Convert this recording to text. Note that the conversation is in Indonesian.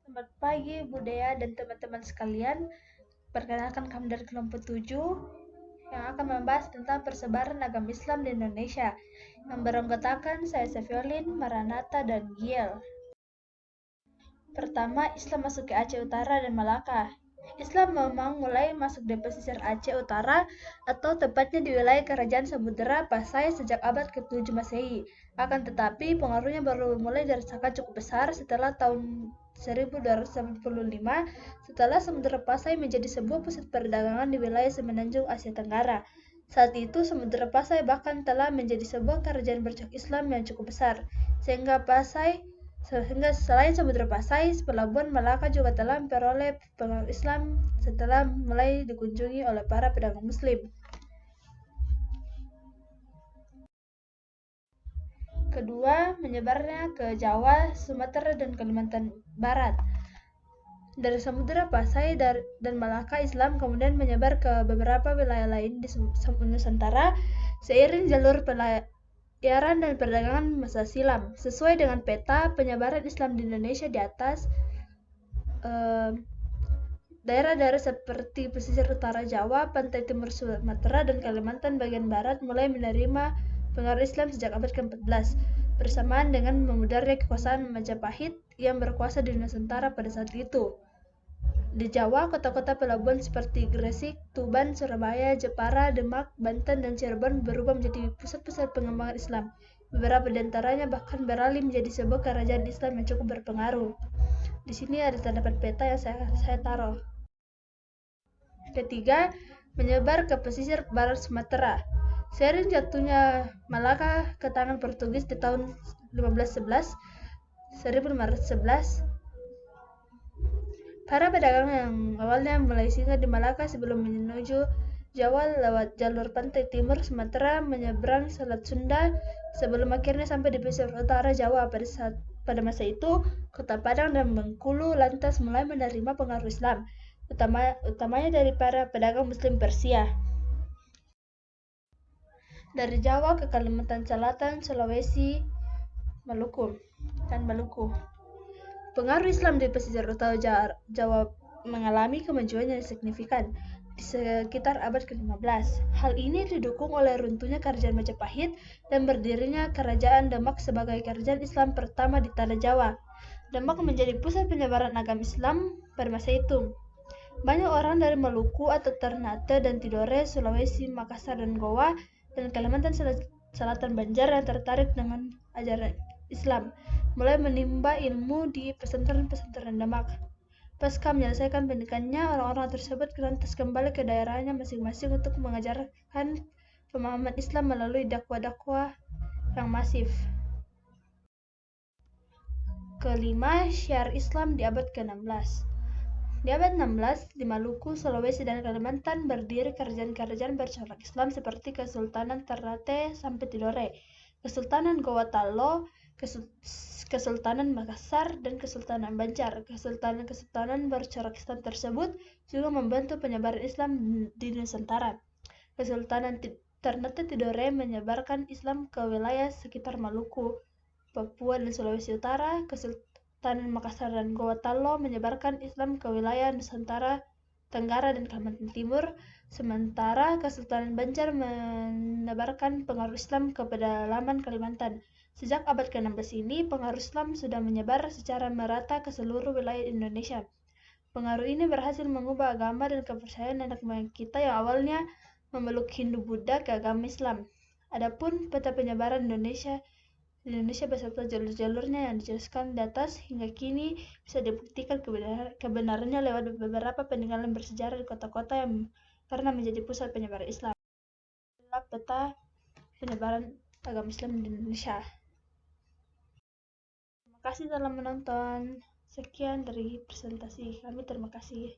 Selamat pagi, Budaya dan teman-teman sekalian. Perkenalkan kami dari kelompok 7 yang akan membahas tentang persebaran agama Islam di Indonesia. Yang beranggotakan saya Seviolin, Maranatha, dan Giel. Pertama, Islam masuk ke Aceh Utara dan Malaka. Islam memang mulai masuk di pesisir Aceh Utara atau tepatnya di wilayah Kerajaan Samudera Pasai sejak abad ke-7 Masehi. Akan tetapi pengaruhnya baru mulai dirasakan cukup besar setelah tahun 1295 setelah Samudera Pasai menjadi sebuah pusat perdagangan di wilayah semenanjung Asia Tenggara. Saat itu Samudera Pasai bahkan telah menjadi sebuah kerajaan bercak Islam yang cukup besar, sehingga selain Samudera Pasai, pelabuhan Malaka juga telah memperoleh pengaruh Islam setelah mulai dikunjungi oleh para pedagang Muslim. Kedua, menyebarnya ke Jawa, Sumatera, dan Kalimantan Barat. Dari Samudera Pasai dan Malaka, Islam kemudian menyebar ke beberapa wilayah lain di Nusantara seiring jalur pelayaran dan perdagangan masa silam. Sesuai dengan peta penyebaran Islam di Indonesia di atas, daerah-daerah seperti pesisir utara Jawa, pantai timur Sumatera, dan Kalimantan bagian barat mulai menerima pengaruh Islam sejak abad ke-14, bersamaan dengan memudarnya kekuasaan Majapahit yang berkuasa di Nusantara pada saat itu. Di Jawa, kota-kota pelabuhan seperti Gresik, Tuban, Surabaya, Jepara, Demak, Banten, dan Cirebon berubah menjadi pusat-pusat pengembangan Islam. Beberapa di antaranya bahkan beralih menjadi sebuah kerajaan Islam yang cukup berpengaruh. Di sini ada terdapat peta yang saya taruh. Ketiga, menyebar ke pesisir barat Sumatera. Seiring jatuhnya Malaka ke tangan Portugis di tahun 1511, para pedagang yang awalnya mulai singgah di Malaka sebelum menuju Jawa lewat jalur pantai timur Sumatera menyeberang Selat Sunda sebelum akhirnya sampai di pesisir utara Jawa. Pada masa itu, kota Padang dan Bengkulu lantas mulai menerima pengaruh Islam, utamanya dari para pedagang Muslim Persia. Dari Jawa ke Kalimantan Selatan, Sulawesi, dan Maluku. Pengaruh Islam di pesisir utara Jawa mengalami kemajuan yang signifikan di sekitar abad ke-15. Hal ini didukung oleh runtuhnya kerajaan Majapahit dan berdirinya kerajaan Demak sebagai kerajaan Islam pertama di tanah Jawa. Demak menjadi pusat penyebaran agama Islam pada masa itu. Banyak orang dari Maluku atau Ternate dan Tidore, Sulawesi, Makassar, dan Goa, dan Kalimantan Selatan Banjar yang tertarik dengan ajaran Islam, mulai menimba ilmu di pesantren-pesantren Demak. Pasca menyelesaikan pendidikannya, orang-orang tersebut lantas kembali ke daerahnya masing-masing untuk mengajarkan pemahaman Islam melalui dakwah-dakwah yang masif. Kelima, syiar Islam di abad ke-16. Di abad 16, di Maluku, Sulawesi, dan Kalimantan berdiri kerajaan-kerajaan bercorak Islam seperti Kesultanan Ternate sampai Tidore, Kesultanan Gorontalo, Kesultanan Makassar, dan Kesultanan Banjar. Kesultanan bercorak Islam tersebut juga membantu penyebaran Islam di Nusantara. Kesultanan Ternate Tidore menyebarkan Islam ke wilayah sekitar Maluku, Papua, dan Sulawesi Utara. Kesultanan Makassar dan Gorontalo menyebarkan Islam ke wilayah Nusantara Tenggara dan Kalimantan Timur, sementara Kesultanan Banjar menebarkan pengaruh Islam ke pedalaman Kalimantan. Sejak abad ke-16 ini, pengaruh Islam sudah menyebar secara merata ke seluruh wilayah Indonesia. Pengaruh ini berhasil mengubah agama dan kepercayaan nenek moyang kita yang awalnya memeluk Hindu-Buddha ke agama Islam. Adapun peta penyebaran Indonesia beserta jalur-jalurnya yang dijelaskan di atas hingga kini bisa dibuktikan kebenarannya lewat beberapa peninggalan bersejarah di kota-kota yang pernah menjadi pusat penyebaran Islam. Inilah peta penyebaran agama Islam di Indonesia. Terima kasih telah menonton. Sekian dari presentasi kami. Terima kasih.